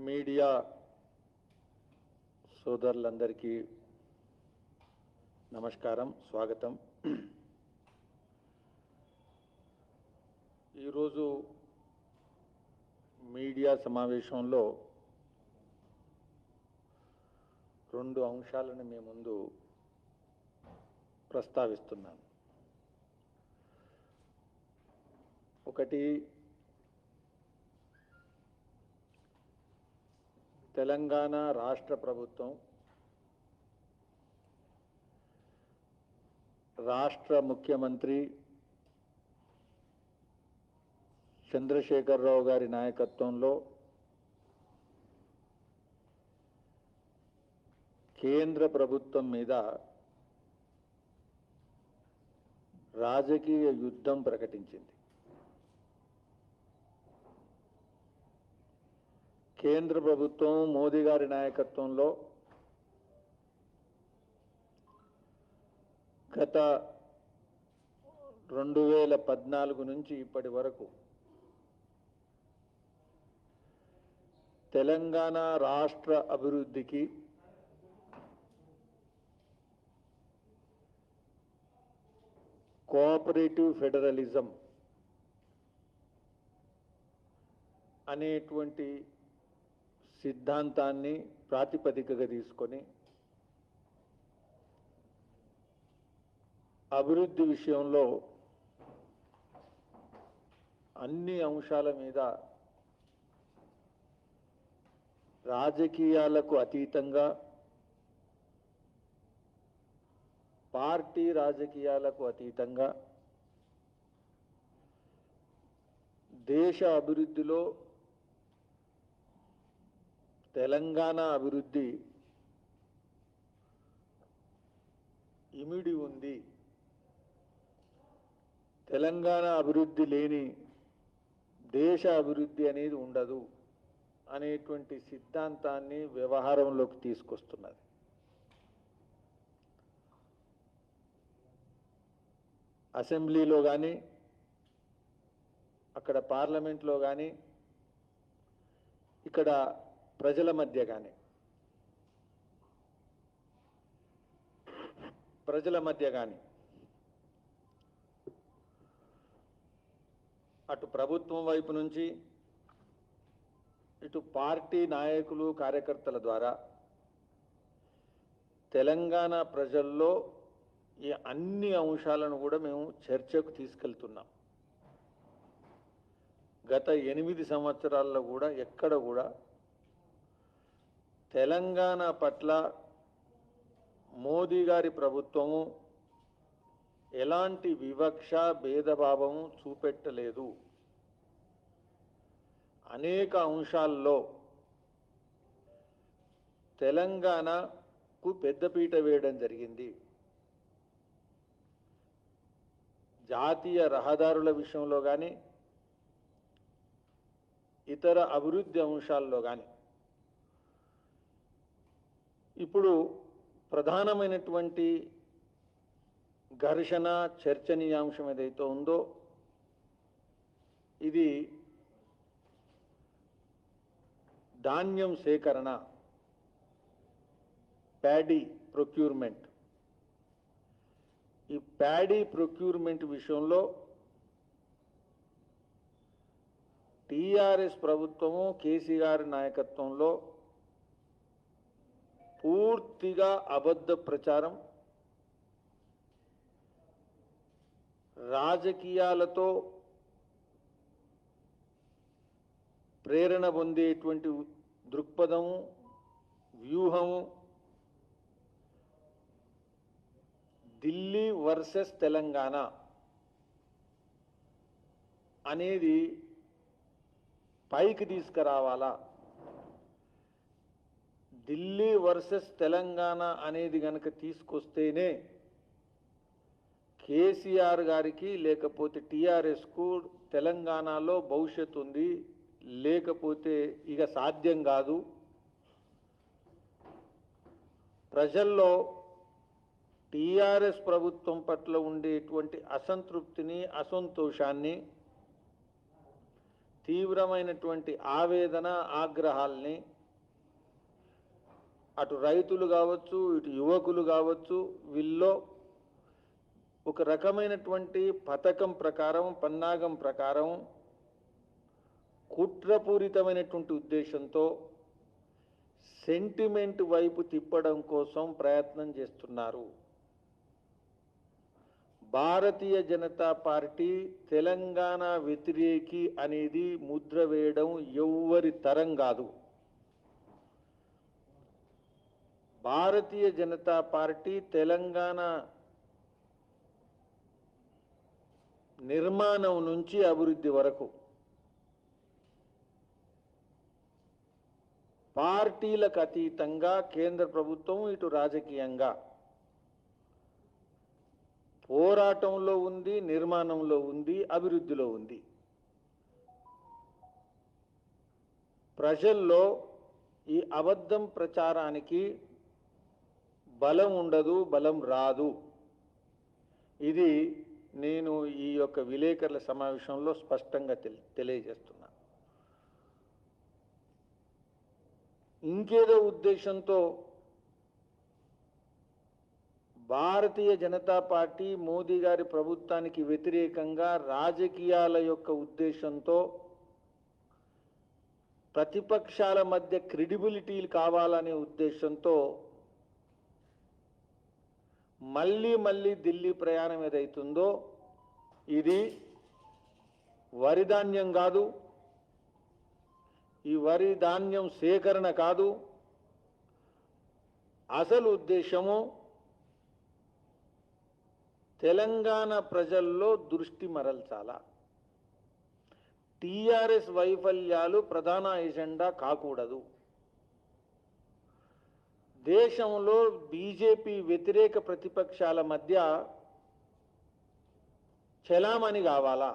Media సోదరులందరికీ నమస్కారం, స్వాగతం. ఈరోజు మీడియా సమావేశంలో రెండు అంశాలను మీ ముందు ప్రస్తావిస్తున్నాను. ఒకటి, తెలంగాణ రాష్ట్ర ప్రభుత్వం రాష్ట్ర ముఖ్యమంత్రి చంద్రశేఖరరావు గారి నాయకత్వంలో కేంద్ర ప్రభుత్వం మీద రాజకీయ యుద్ధం ప్రకటించింది. కేంద్ర ప్రభుత్వం మోదీ గారి నాయకత్వంలో గత 2014 నుంచి ఇప్పటి వరకు తెలంగాణ రాష్ట్ర అభివృద్ధికి కోఆపరేటివ్ ఫెడరలిజం అనేటువంటి సిద్ధాంతాన్ని ప్రాతిపదికగా తీసుకొని అభివృద్ధి విషయంలో అన్ని అంశాల మీద రాజకీయాలకు అతీతంగా, పార్టీ రాజకీయాలకు అతీతంగా దేశ అభివృద్ధిలో తెలంగాణ అభివృద్ధి ఇమిడి ఉంది. తెలంగాణ అభివృద్ధి లేని దేశ అభివృద్ధి అనేది ఉండదు అనేటువంటి సిద్ధాంతాన్ని వ్యవహారంలోకి తీసుకొస్తున్నది. అసెంబ్లీలో కానీ, అక్కడ పార్లమెంట్లో కానీ, ఇక్కడ ప్రజల మధ్య కానీ అటు ప్రభుత్వం వైపు నుంచి, ఇటు పార్టీ నాయకులు కార్యకర్తల ద్వారా తెలంగాణ ప్రజల్లో ఈ అన్ని అంశాలను కూడా మేము చర్చకు తీసుకెళ్తున్నాం. గత 8 సంవత్సరాల్లో కూడా ఎక్కడ కూడా తెలంగాణ పట్ల మోదీ గారి ప్రభుత్వము ఎలాంటి వివక్ష, భేదభావము చూపెట్టలేదు. అనేక అంశాల్లో తెలంగాణకు పెద్దపీట వేయడం జరిగింది. జాతీయ రహదారుల విషయంలో కానీ, ఇతర అభివృద్ధి అంశాల్లో కానీ ఇప్పుడు ప్రధానమైనటువంటి ఘర్షణ, చర్చనీయాంశం ఏదైతే ఉందో ఇది ధాన్యం సేకరణ, ప్యాడీ ప్రొక్యూర్మెంట్. ఈ ప్యాడీ ప్రొక్యూర్మెంట్ విషయంలో టీఆర్ఎస్ ప్రభుత్వము కేసీఆర్ నాయకత్వంలో పూర్తిగా అబద్ధ ప్రచారం, రాజకీయాలతో ప్రేరణ పొందేటువంటి దృక్పథము, వ్యూహము, ఢిల్లీ వర్సెస్ తెలంగాణ అనేది పైకి తీసుకురావాలా. ఢిల్లీ వర్సెస్ తెలంగాణ అనేది గనక తీసుకొస్తేనే కేసీఆర్ గారికి లేకపోతే టీఆర్ఎస్కు తెలంగాణలో భవిష్యత్తు ఉంది, లేకపోతే ఇక సాధ్యం కాదు. ప్రజల్లో టీఆర్ఎస్ ప్రభుత్వం పట్ల ఉండేటువంటి అసంతృప్తిని, అసంతోషాన్ని, తీవ్రమైనటువంటి ఆవేదన, ఆగ్రహాల్ని అటు రైతులు కావచ్చు, ఇటు యువకులు కావచ్చు, వీళ్ళో ఒక రకమైనటువంటి పథకం ప్రకారం, పన్నాగం ప్రకారం కుట్రపూరితమైనటువంటి ఉద్దేశంతో సెంటిమెంట్ వైపు తిప్పడం కోసం ప్రయత్నం చేస్తున్నారు. భారతీయ జనతా పార్టీ తెలంగాణ వ్యతిరేకి అనేది ముద్ర వేయడం ఎవ్వరి తరం కాదు. భారతీయ జనతా పార్టీ తెలంగాణ నిర్మాణం నుంచి అభివృద్ధి వరకు పార్టీలకు అతీతంగా కేంద్ర ప్రభుత్వం ఇటు రాజకీయంగా పోరాటంలో ఉంది, నిర్మాణంలో ఉంది, అభివృద్ధిలో ఉంది. ప్రజల్లో ఈ అబద్ధం ప్రచారానికి బలం ఉండదు, బలం రాదు. ఇది నేను ఈ యొక్క విలేకరుల సమావేశంలో స్పష్టంగా తెలియజేస్తున్నా. ఇంకేదో ఉద్దేశంతో భారతీయ జనతా పార్టీ మోదీ గారి ప్రభుత్వానికి వ్యతిరేకంగా రాజకీయాల యొక్క ఉద్దేశంతో ప్రతిపక్షాల మధ్య క్రెడిబిలిటీలు కావాలనే ఉద్దేశంతో మళ్ళీ ఢిల్లీ ప్రయాణం ఏదైతుందో ఇది వరి ధాన్యం కాదు, ఈ వరి ధాన్యం సేకరణ కాదు. అసలు ఉద్దేశము తెలంగాణ ప్రజల్లో దృష్టి మరల్చాల. టీఆర్ఎస్ వైఫల్యాలు ప్రధాన ఎజెండా కాకూడదు. దేశంలో బీజేపీ వ్యతిరేక ప్రతిపక్షాల మధ్య చలామణి కావాలా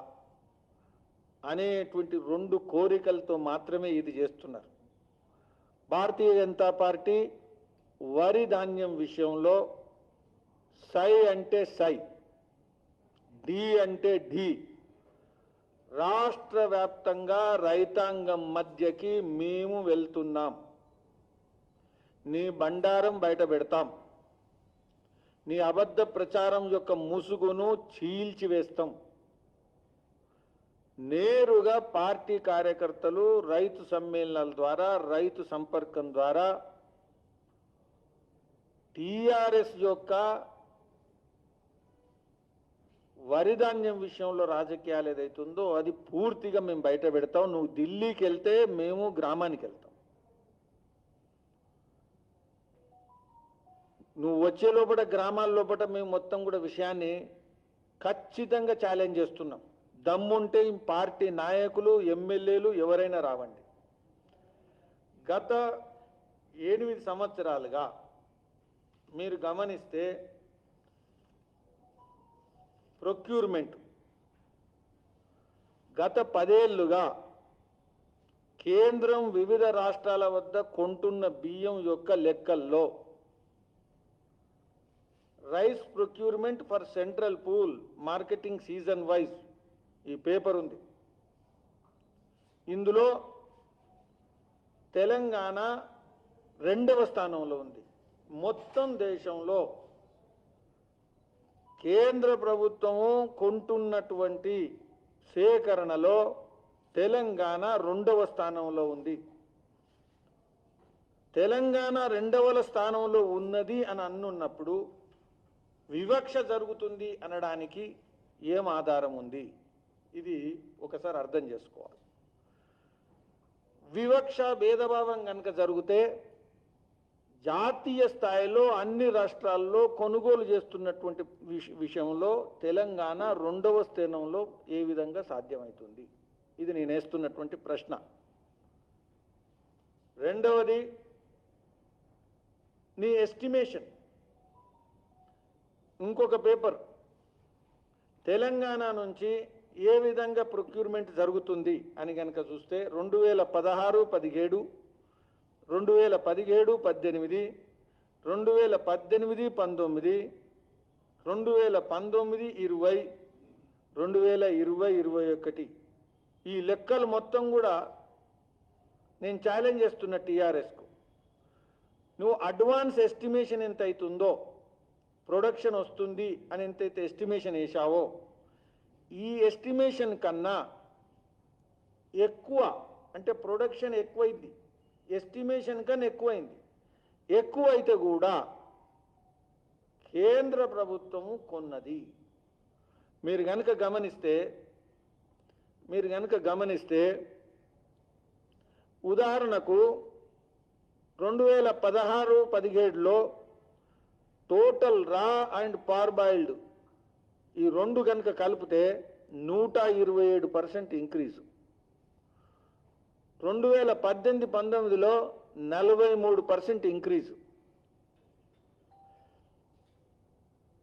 అనేటువంటి రెండు కోరికలతో మాత్రమే ఇది చేస్తున్నారు. భారతీయ జనతా పార్టీ వరి ధాన్యం విషయంలో సై అంటే సై, డి అంటే డి, రాష్ట్ర వ్యాప్తంగా రైతాంగం మధ్యకి మేము వెళ్తున్నాం. నీ బండారం బయట పెడతాం, నీ అబద్ధ ప్రచారం యొక్క ముసుగును చీల్చివేస్తాం. నేరుగా పార్టీ కార్యకర్తలు రైతు సమ్మేళనాల ద్వారా, రైతు సంపర్కం ద్వారా టీఆర్ఎస్ యొక్క వరి ధాన్యం విషయంలో రాజకీయాలు ఏదైతుందో అది పూర్తిగా మేము బయట పెడతాం. నువ్వు ఢిల్లీకి వెళ్తే మేము గ్రామానికి వెళ్తాం. నువ్వు వచ్చే లోపల గ్రామాల లోపల మేము మొత్తం కూడా విషయాన్ని ఖచ్చితంగా ఛాలెంజ్ చేస్తున్నాం. దమ్ముంటే ఈ పార్టీ నాయకులు, ఎమ్మెల్యేలు ఎవరైనా రావండి. గత 8 సంవత్సరాలుగా మీరు గమనిస్తే ప్రొక్యూర్మెంట్ గత 10 ఏళ్లుగా కేంద్రం వివిధ రాష్ట్రాల వద్ద కొంటున్న బియ్యం యొక్క లెక్కల్లో rice procurement for central pool marketing season wise ఈ పేపర్ ఉంది. ఇందులో తెలంగాణ 2వ స్థానంలో ఉంది. మొత్తం దేశంలో కేంద్ర ప్రభుత్వము కొంటున్నటువంటి సేకరణలో తెలంగాణ 2వ స్థానంలో ఉంది. తెలంగాణ 2వ స్థానంలో ఉన్నది అని అన్నున్నప్పుడు వివక్ష జరుగుతుంది అనడానికి ఏం ఆధారం ఉంది? ఇది ఒకసారి అర్థం చేసుకోవాలి. వివక్ష, భేదభావం కనుక జరిగితే జాతీయ స్థాయిలో అన్ని రాష్ట్రాల్లో కొనుగోలు చేస్తున్నటువంటి విషయంలో తెలంగాణ 2వ స్థానంలో ఏ విధంగా సాధ్యమవుతుంది? ఇది నేను వేస్తున్నటువంటి ప్రశ్న. రెండవది, నీ ఎస్టిమేషన్. ఇంకొక పేపర్ తెలంగాణ నుంచి ఏ విధంగా ప్రొక్యూర్మెంట్ జరుగుతుంది అని కనుక చూస్తే 2016-17, 2017-18, 2018-19, 2019-20, 2020-21 ఈ లెక్కలు మొత్తం కూడా నేను ఛాలెంజ్ చేస్తున్న టీఆర్ఎస్కు. నువ్వు అడ్వాన్స్ ఎస్టిమేషన్ ఎంత అవుతుందో, ప్రొడక్షన్ వస్తుంది అని ఎంతైతే ఎస్టిమేషన్ వేసావో, ఈ ఎస్టిమేషన్ కన్నా ఎక్కువ, అంటే ప్రొడక్షన్ ఎక్కువైంది, ఎస్టిమేషన్ కన్నా ఎక్కువైంది. ఎక్కువ అయితే కూడా కేంద్ర ప్రభుత్వము కొన్నది. మీరు గనుక గమనిస్తే ఉదాహరణకు 2016-17లో టోటల్ రా అండ్ పార్బాయిల్డ్ ఈ రెండు కనుక కలిపితే 127% ఇంక్రీజు. 2018-19లో 43% ఇంక్రీజు.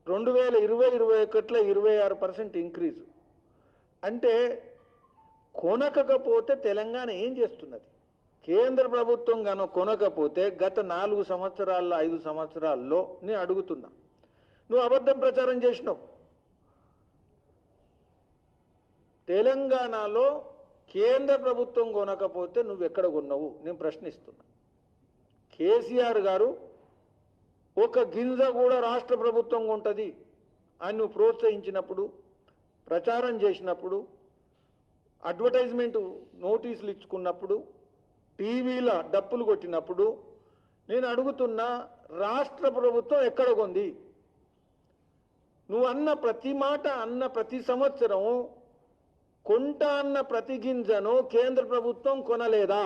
2020-21లో 26% ఇంక్రీజు. అంటే కొనకపోతే తెలంగాణ ఏం చేస్తున్నది? కేంద్ర ప్రభుత్వం గాను కొనకపోతే గత 4 సంవత్సరాల్లో 5 సంవత్సరాల్లో నేను అడుగుతున్నా, నువ్వు అబద్ధం ప్రచారం చేసినావు. తెలంగాణలో కేంద్ర ప్రభుత్వం కొనకపోతే నువ్వు ఎక్కడ కొన్నావు నేను ప్రశ్నిస్తున్నా. కేసీఆర్ గారు ఒక గింజ కూడా రాష్ట్ర ప్రభుత్వం కొంటది అని నువ్వు ప్రోత్సహించినప్పుడు, ప్రచారం చేసినప్పుడు, అడ్వర్టైజ్మెంట్ నోటీసులు ఇచ్చుకున్నప్పుడు, టీవీలో డప్పులు కొట్టినప్పుడు నేను అడుగుతున్నా, రాష్ట్ర ప్రభుత్వం ఎక్కడ కొంది? నువ్వు అన్న ప్రతి మాట, అన్న ప్రతి సంవత్సరం కొంటా అన్న ప్రతి గింజను కేంద్ర ప్రభుత్వం కొనలేదా?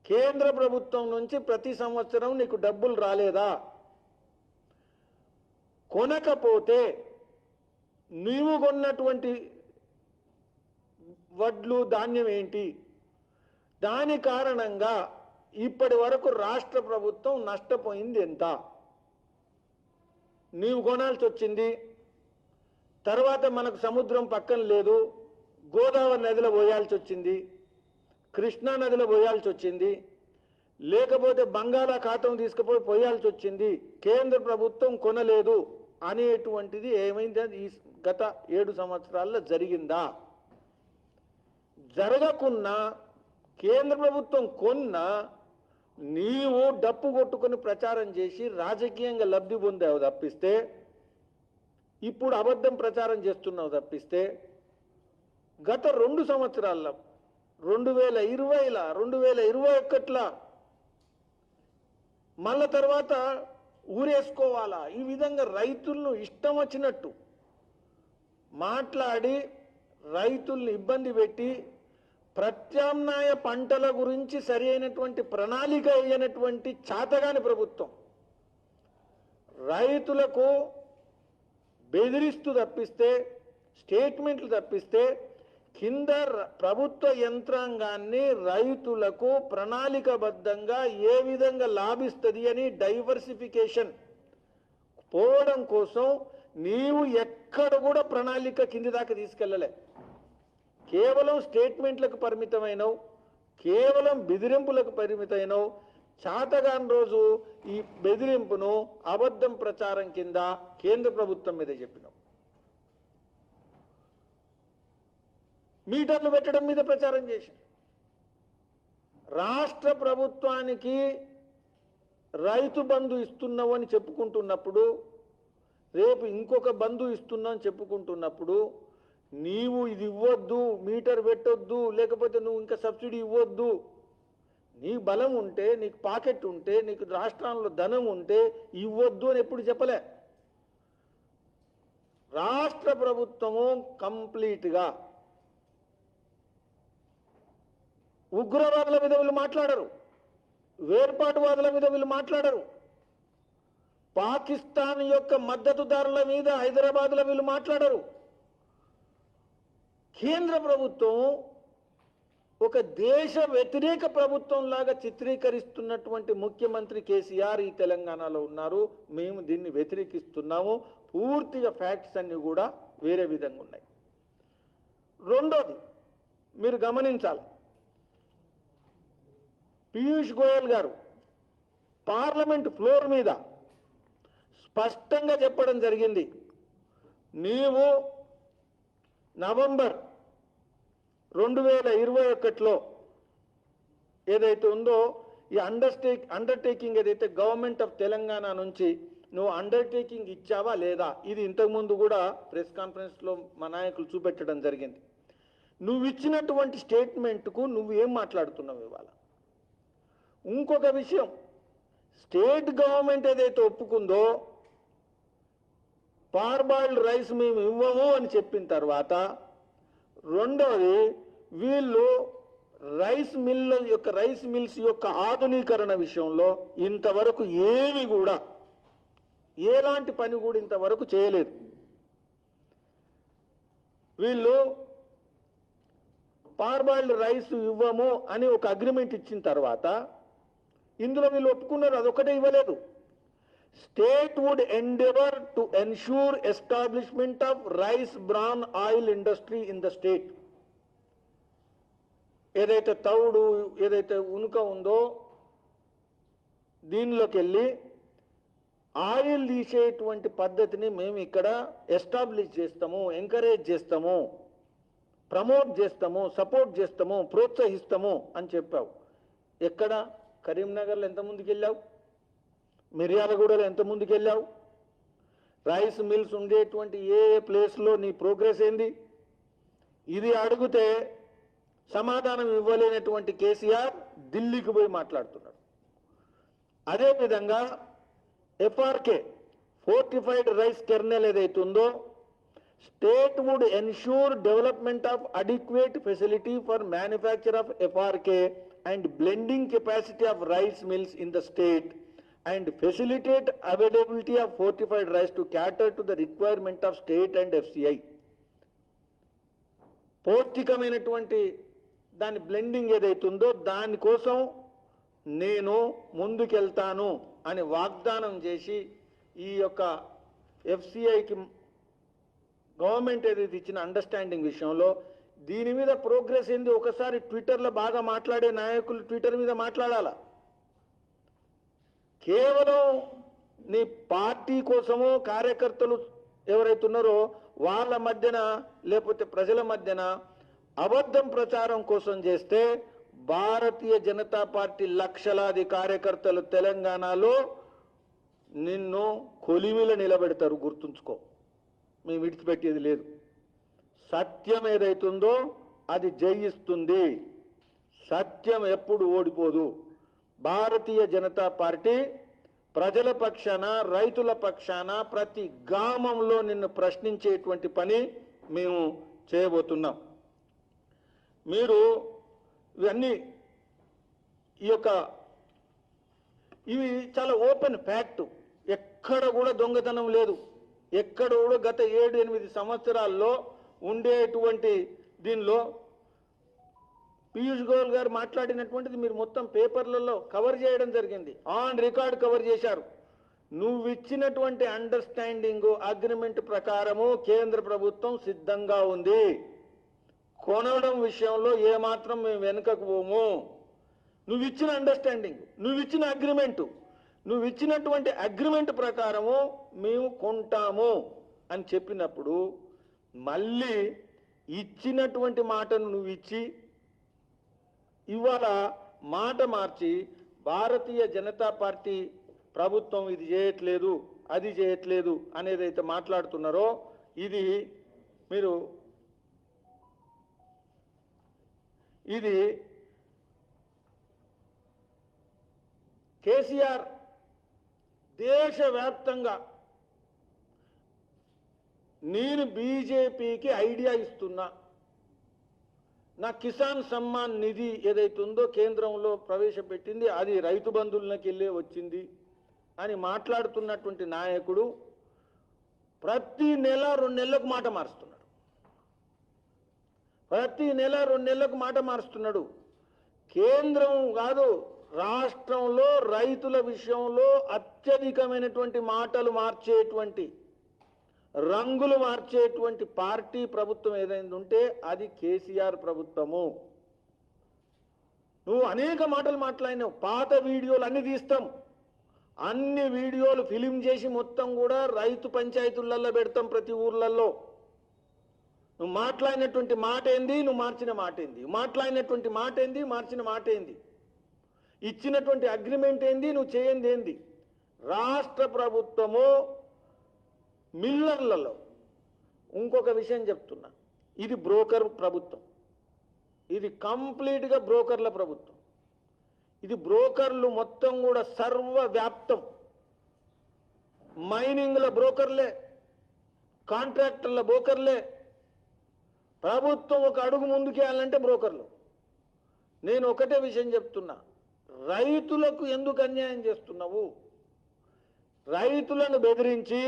కేంద్ర ప్రభుత్వం నుంచి ప్రతి సంవత్సరం నీకు డబ్బులు రాలేదా? కొనకపోతే నీవు కొన్నటువంటి వడ్లు, ధాన్యం ఏంటి? దాని కారణంగా ఇప్పటి వరకు రాష్ట్ర ప్రభుత్వం నష్టపోయింది ఎంత? నీవు కొనాల్సి వచ్చింది. తర్వాత మనకు సముద్రం పక్కన లేదు, గోదావరి నదిలో పోయాల్సి వచ్చింది, కృష్ణా నదిలో పోయాల్సి వచ్చింది, లేకపోతే బంగాళాఖాతం తీసుకుపోయి పోయాల్సి వచ్చింది. కేంద్ర ప్రభుత్వం కొనలేదు అనేటువంటిది ఏమైంది? ఈ గత 7 సంవత్సరాల్లో జరిగిందా? జరగకున్నా కేంద్ర ప్రభుత్వం కొన్నా నీవు డప్పు కొట్టుకొని ప్రచారం చేసి రాజకీయంగా లబ్ధి పొందావు తప్పిస్తే, ఇప్పుడు అబద్ధం ప్రచారం చేస్తున్నావు తప్పిస్తే, గత 2 సంవత్సరాల్లో 2020, 2021 మళ్ళా తర్వాత ఊరేసుకోవాలా? ఈ విధంగా రైతులను ఇష్టం వచ్చినట్టు మాట్లాడి రైతుల్ని ఇబ్బంది పెట్టి ప్రత్యామ్నాయ పంటల గురించి సరి అయినటువంటి ప్రణాళిక అయినటువంటి చాతగాని ప్రభుత్వం రైతులకు బెదిరిస్తూ తప్పిస్తే, స్టేట్మెంట్లు తప్పిస్తే, కింద ప్రభుత్వ యంత్రాంగాన్ని రైతులకు ప్రణాళికబద్ధంగా ఏ విధంగా లాభిస్తుంది అని డైవర్సిఫికేషన్ పోవడం కోసం నీవు ఎక్కడ కూడా ప్రణాళిక కింది దాకా తీసుకెళ్ళలే. కేవలం స్టేట్మెంట్లకు పరిమితమైనవు, కేవలం బెదిరింపులకు పరిమితమైనవు. చాతగాని రోజు ఈ బెదిరింపును అబద్ధం ప్రచారం కింద కేంద్ర ప్రభుత్వం మీద చెప్పినావు. మీటర్లు పెట్టడం మీద ప్రచారం చేశారు. రాష్ట్ర ప్రభుత్వానికి రైతు బంధు ఇస్తున్నావు అని చెప్పుకుంటున్నప్పుడు, రేపు ఇంకొక బంధు ఇస్తున్నావు అని చెప్పుకుంటున్నప్పుడు, నీవు ఇది ఇవ్వద్దు, మీటర్ పెట్టొద్దు, లేకపోతే నువ్వు ఇంకా సబ్సిడీ ఇవ్వద్దు, నీ బలం ఉంటే, నీకు పాకెట్ ఉంటే, నీకు రాష్ట్రంలో ధనం ఉంటే ఇవ్వద్దు అని ఎప్పుడు చెప్పలే. రాష్ట్ర ప్రభుత్వము కంప్లీట్గా ఉగ్రవాదుల మీద వీళ్ళు మాట్లాడరు, వేర్పాటువాదుల మీద వీళ్ళు మాట్లాడరు, పాకిస్తాన్ యొక్క మద్దతుదారుల మీద హైదరాబాద్లో వీళ్ళు మాట్లాడరు. కేంద్ర ప్రభుత్వం ఒక దేశ వ్యతిరేక ప్రభుత్వం లాగా చిత్రీకరిస్తున్నటువంటి ముఖ్యమంత్రి కేసీఆర్ ఈ తెలంగాణలో ఉన్నారు. మేము దీన్ని వ్యతిరేకిస్తున్నాము. పూర్తిగా ఫ్యాక్ట్స్ అన్ని కూడా వేరే విధంగా ఉన్నాయి. రెండోది మీరు గమనించాలి, పీయూష్ గోయల్ గారు పార్లమెంట్ ఫ్లోర్ మీద స్పష్టంగా చెప్పడం జరిగింది, నీవు నవంబర్ 2021లో ఏదైతే ఉందో ఈ అండర్టేకింగ్ ఏదైతే గవర్నమెంట్ ఆఫ్ తెలంగాణ నుంచి నువ్వు అండర్టేకింగ్ ఇచ్చావా లేదా, ఇది ఇంతకుముందు కూడా ప్రెస్ కాన్ఫరెన్స్లో మా నాయకులు చూపెట్టడం జరిగింది. నువ్వు ఇచ్చినటువంటి స్టేట్మెంట్కు నువ్వు ఏం మాట్లాడుతున్నావు ఇవాళ? ఇంకొక విషయం, స్టేట్ గవర్నమెంట్ ఏదైతే ఒప్పుకుందో పార్బాయిల్డ్ రైస్ మేము ఇవ్వము అని చెప్పిన తర్వాత, రెండోది వీళ్ళు రైస్ మిల్స్ యొక్క ఆధునీకరణ విషయంలో ఇంతవరకు ఏమి కూడా ఎలాంటి పని కూడా ఇంతవరకు చేయలేదు. వీళ్ళు పార్బాయిల్డ్ రైస్ ఇవ్వము అని ఒక అగ్రిమెంట్ ఇచ్చిన తర్వాత ఇందులో వీళ్ళు ఒప్పుకున్నారు, అదొకటే ఇవ్వలేదు. State would endeavour to ensure establishment of rice bran oil industry in the state. ఏదైతే తౌడు ఏదైతే ఉనుక ఉందో దీనిలోకి వెళ్ళి ఆయిల్ తీసేటువంటి పద్ధతిని మేము ఇక్కడ ఎస్టాబ్లిష్ చేస్తాము, ఎంకరేజ్ చేస్తాము, ప్రమోట్ చేస్తాము, సపోర్ట్ చేస్తాము, ప్రోత్సహిస్తాము అని చెప్పావు. ఎక్కడ? కరీంనగర్లో ఎంత ముందుకు వెళ్ళావు? మిర్యాలగూడలో ఎంత ముందుకు వెళ్ళావు? రైస్ మిల్స్ ఉండేటువంటి ఏ ప్లేస్లో నీ ప్రోగ్రెస్ ఏంది? ఇది అడిగితే సమాధానం ఇవ్వలేనటువంటి కేసీఆర్ ఢిల్లీకి పోయి మాట్లాడుతున్నాడు. అదేవిధంగా ఎఫ్ఆర్కే ఫోర్టిఫైడ్ రైస్ కెర్నెల్ ఏదైతే ఉందో, state would ensure development of adequate facility for manufacture of FRK and blending capacity of rice mills in the state and facilitate availability of fortified rice to cater to the requirement of state and FCI. పౌష్టికమైనటువంటి దాని blending ఏదైతుందో దానికోసం నేను ముందుకెళ్తాను అని వాగ్దానం చేసి ఈ యొక్క FCIకి government ఏదైతే ఇచ్చిన అండర్స్టాండింగ్ విషయంలో దీని మీద ప్రోగ్రెస్ ఏంది ఒకసారి ట్విట్టర్లో బాగా మాట్లాడే నాయకులు ట్విట్టర్ మీద మాట్లాడాలా. కేవలం నీ పార్టీ కోసమో కార్యకర్తలు ఎవరైతే ఉన్నారో వాళ్ళ మధ్యన లేకపోతే ప్రజల మధ్యన అబద్ధం ప్రచారం కోసం చేస్తే భారతీయ జనతా పార్టీ లక్షలాది కార్యకర్తలు తెలంగాణలో నిన్ను కొలిమిల నిలబెడతారు, గుర్తుంచుకో. మేము విడిచిపెట్టేది లేదు. సత్యం ఏదైతుందో అది జయిస్తుంది. సత్యం ఎప్పుడు ఓడిపోదు. భారతీయ జనతా పార్టీ ప్రజల పక్షాన, రైతుల పక్షాన ప్రతి గ్రామంలో నిన్ను ప్రశ్నించేటువంటి పని మేము చేయబోతున్నాం. మీరు ఇవన్నీ ఇవి చాలా ఓపెన్ ఫ్యాక్ట్. ఎక్కడ కూడా దొంగతనం లేదు. ఎక్కడ కూడా గత 7-8 సంవత్సరాల్లో ఉండేటువంటి దీనిలో పీయూష్ గోయల్ గారు మాట్లాడినటువంటిది మీరు మొత్తం పేపర్లలో కవర్ చేయడం జరిగింది, ఆన్ రికార్డ్ కవర్ చేశారు. నువ్వు ఇచ్చినటువంటి అండర్స్టాండింగ్ అగ్రిమెంట్ ప్రకారము కేంద్ర ప్రభుత్వం సిద్ధంగా ఉంది. కొనడం విషయంలో ఏమాత్రం మేము వెనుకకు పోము. నువ్వు ఇచ్చిన అండర్స్టాండింగ్, నువ్వు ఇచ్చిన అగ్రిమెంటు, నువ్వు ఇచ్చినటువంటి అగ్రిమెంట్ ప్రకారము మేము కొంటాము అని చెప్పినప్పుడు మళ్ళీ ఇచ్చినటువంటి మాటను నువ్వు ఇచ్చి ఇవాళ మాట మార్చి భారతీయ జనతా పార్టీ ప్రభుత్వం ఇది చేయట్లేదు, అది చేయట్లేదు అనేదైతే మాట్లాడుతున్నారో ఇది కేసీఆర్ దేశవ్యాప్తంగా నేను బీజేపీకి ఐడియా ఇస్తున్నా, నా కిసాన్ సమ్మాన్ నిధి ఏదైతే ఉందో కేంద్రంలో ప్రవేశపెట్టింది అది రైతు బంధువులకి వెళ్ళే వచ్చింది అని మాట్లాడుతున్నటువంటి నాయకుడు ప్రతి నెల 2 నెలలకు మాట మారుస్తున్నాడు. ప్రతి నెల 2 నెలలకు మాట మారుస్తున్నాడు. కేంద్రం కాదు, రాష్ట్రంలో రైతుల విషయంలో అత్యధికమైనటువంటి మాటలు మార్చేటువంటి, రంగులు మార్చేటువంటి పార్టీ ప్రభుత్వం ఏదైనా ఉంటే అది కేసీఆర్ ప్రభుత్వము. నువ్వు అనేక మాటలు మాట్లాడినావు. పాత వీడియోలు అన్ని తీస్తాం, అన్ని వీడియోలు ఫిలిం చేసి మొత్తం కూడా రైతు పంచాయతీలలో పెడతాం ప్రతి ఊర్లలో. నువ్వు మాట్లాడినటువంటి మాట ఏంది, నువ్వు మార్చిన మాట ఏంది, మాట్లాడినటువంటి మాట ఏంది, మార్చిన మాట ఏంది, ఇచ్చినటువంటి అగ్రిమెంట్ ఏంది, నువ్వు చేయండి ఏంది. రాష్ట్ర ప్రభుత్వము మిల్లర్లలో ఇంకొక విషయం చెప్తున్నా, ఇది బ్రోకర్ ప్రభుత్వం, ఇది కంప్లీట్గా బ్రోకర్ల ప్రభుత్వం. ఇది బ్రోకర్లు మొత్తం కూడా సర్వవ్యాప్తం. మైనింగ్ల బ్రోకర్లే, కాంట్రాక్టర్ల బ్రోకర్లే. ప్రభుత్వం ఒక అడుగు ముందుకేయాలంటే బ్రోకర్లు. నేను ఒకటే విషయం చెప్తున్నా, రైతులకు ఎందుకు అన్యాయం చేస్తున్నావు? రైతులను బెదిరించి,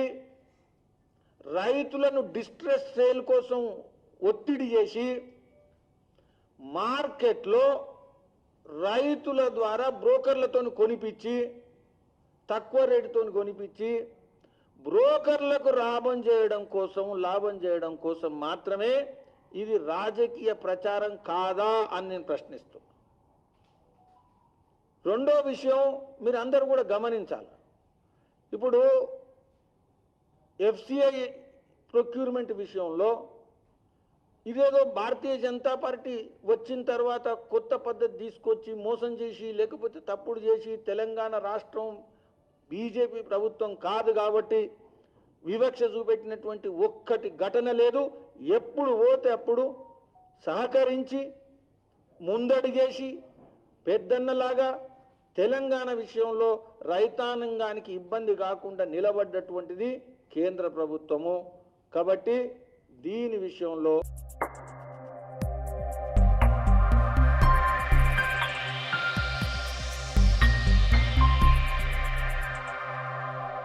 రైతులను డిస్ట్రెస్ సేల్ కోసం ఒత్తిడి చేసి మార్కెట్లో రైతుల ద్వారా బ్రోకర్లతో కొనిపించి, తక్కువ రేటుతో కొనిపించి బ్రోకర్లకు లాభం చేయడం కోసం మాత్రమే ఇది రాజకీయ ప్రచారం కాదా అని నేను ప్రశ్నిస్తున్నా. రెండో విషయం మీరు అందరూ కూడా గమనించాలి. ఇప్పుడు ఎఫ్సిఐ ప్రొక్యూర్మెంట్ విషయంలో ఇదేదో భారతీయ జనతా పార్టీ వచ్చిన తర్వాత కొత్త పద్ధతి తీసుకొచ్చి మోసం చేసి, లేకపోతే తప్పుడు చేసి, తెలంగాణ రాష్ట్రం బీజేపీ ప్రభుత్వం కాదు కాబట్టి వివక్ష చూపెట్టినటువంటి ఒక్కటి ఘటన లేదు. ఎప్పుడు పోతే అప్పుడు సహకరించి ముందడిగేసి పెద్దన్నలాగా తెలంగాణ విషయంలో రైతాంగానికి ఇబ్బంది కాకుండా నిలబడ్డటువంటిది కేంద్ర ప్రభుత్వము. కాబట్టి దీని విషయంలో